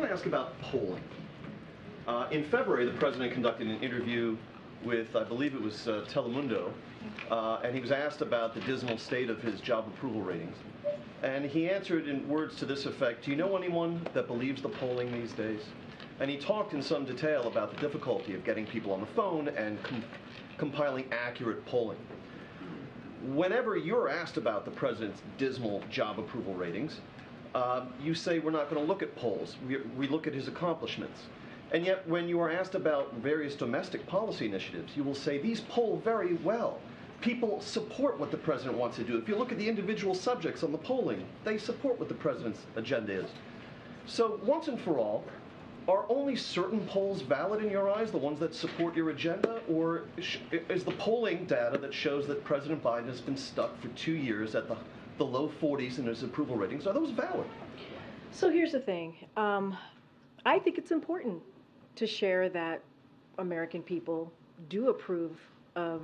want to ask about polling. In February, the president conducted an interview with, I believe it was Telemundo, and he was asked about the dismal state of his job approval ratings. And he answered in words to this effect, "Do you know anyone that believes the polling these days?" And he talked in some detail about the difficulty of getting people on the phone and compiling accurate polling. Whenever you're asked about the president's dismal job approval ratings, you say we're not going to look at polls. We look at his accomplishments. And yet, when you are asked about various domestic policy initiatives, you will say these poll very well. People support what the president wants to do. If you look at the individual subjects on the polling, they support what the president's agenda is. So, once and for all, are only certain polls valid in your eyes, the ones that support your agenda, or is the polling data that shows that President Biden has been stuck for 2 years at the low 40s in his approval ratings, are those valid? So here's the thing. I think it's important to share that American people do approve of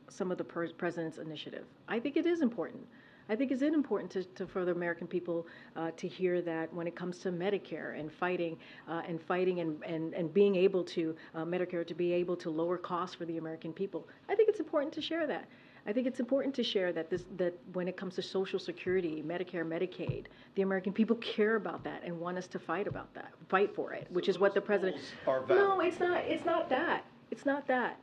some of the president's initiative. I think it is important. I think it's important for the American people to hear that when it comes to Medicare and fighting and being able to Medicare to be able to lower costs for the American people. I think it's important to share that. I think it's important to share that when it comes to Social Security, Medicare, Medicaid, the American people care about that and want us to fight for it, which is what the president. No, it's not. It's not that. It's not that.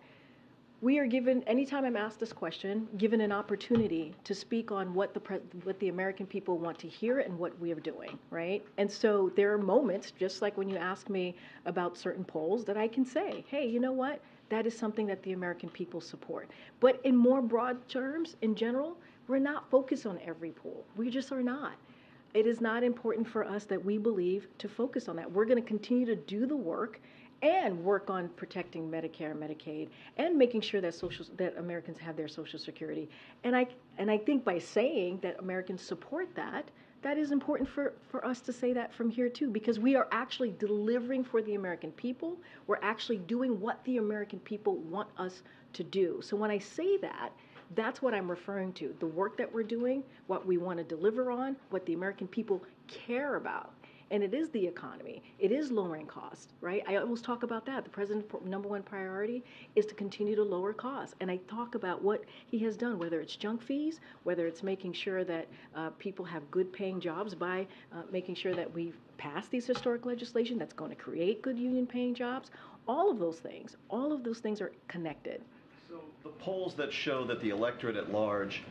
We are given, anytime I'm asked this question, given an opportunity to speak on what the American people want to hear and what we are doing, right? And so there are moments, just like when you ask me about certain polls, that I can say, hey, you know what? That is something that the American people support. But in more broad terms, in general, we're not focused on every poll. We just are not. It is not important for us that we believe to focus on that. We're going to continue to do the work and work on protecting Medicare and Medicaid and making sure that Americans have their Social Security. And I think by saying that Americans support that, that is important for us to say that from here too, because we are actually delivering for the American people. We're actually doing what the American people want us to do. So when I say that, that's what I'm referring to. The work that we're doing, what we want to deliver on, what the American people care about. And it is the economy. It is lowering costs, right? I always talk about that. The president's number one priority is to continue to lower costs. And I talk about what he has done, whether it's junk fees, whether it's making sure that people have good paying jobs by making sure that we pass these historic legislation that's going to create good union paying jobs. All of those things are connected. So the polls that show that the electorate at large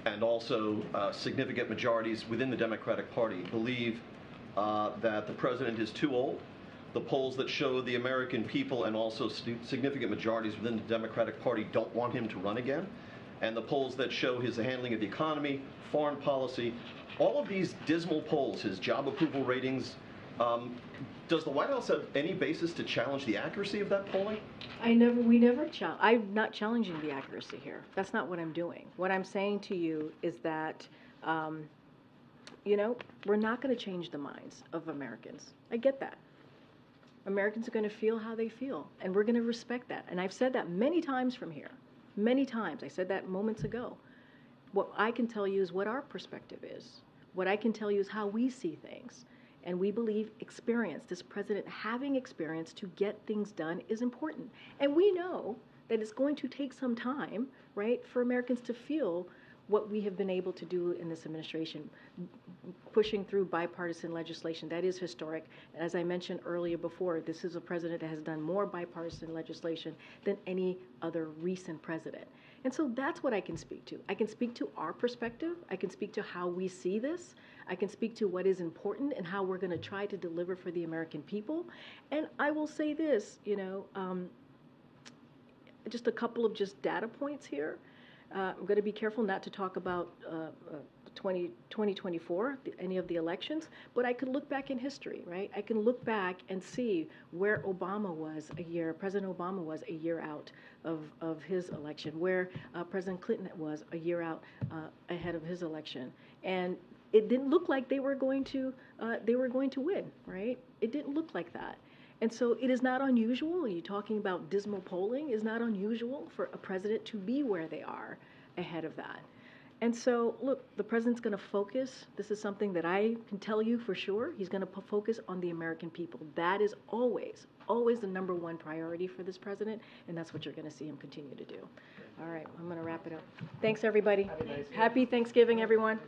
and also significant majorities within the Democratic Party believe that the president is too old. The polls that show the American people and also significant majorities within the Democratic Party don't want him to run again. And the polls that show his handling of the economy, foreign policy, all of these dismal polls, his job approval ratings, does the White House have any basis to challenge the accuracy of that polling? I'm not challenging the accuracy here. That's not what I'm doing. What I'm saying to you is that we're not going to change the minds of Americans. I get that. Americans are going to feel how they feel, and we're going to respect that. And I've said that many times from here. Many times. I said that moments ago. What I can tell you is what our perspective is. What I can tell you is how we see things. And we believe experience, this president having experience to get things done is important. And we know that it's going to take some time, right, for Americans to feel what we have been able to do in this administration, pushing through bipartisan legislation. That is historic. As I mentioned earlier before, this is a president that has done more bipartisan legislation than any other recent president. And so that's what I can speak to. I can speak to our perspective. I can speak to how we see this. I can speak to what is important and how we're going to try to deliver for the American people. And I will say this, just a couple of just data points here. I'm going to be careful not to talk about 2024, any of the elections, but I could look back in history, right? I can look back and see where President Obama was a year out of his election, where President Clinton was a year out ahead of his election. And it didn't look like they were going to win, right? It didn't look like that. And so it is not unusual, you're talking about dismal polling, it's not unusual for a president to be where they are ahead of that. And so, look, the president's going to focus. This is something that I can tell you for sure. He's going to focus on the American people. That is always, always the number one priority for this president, and that's what you're going to see him continue to do. All right, I'm going to wrap it up. Thanks, everybody. Happy Thanksgiving, everyone.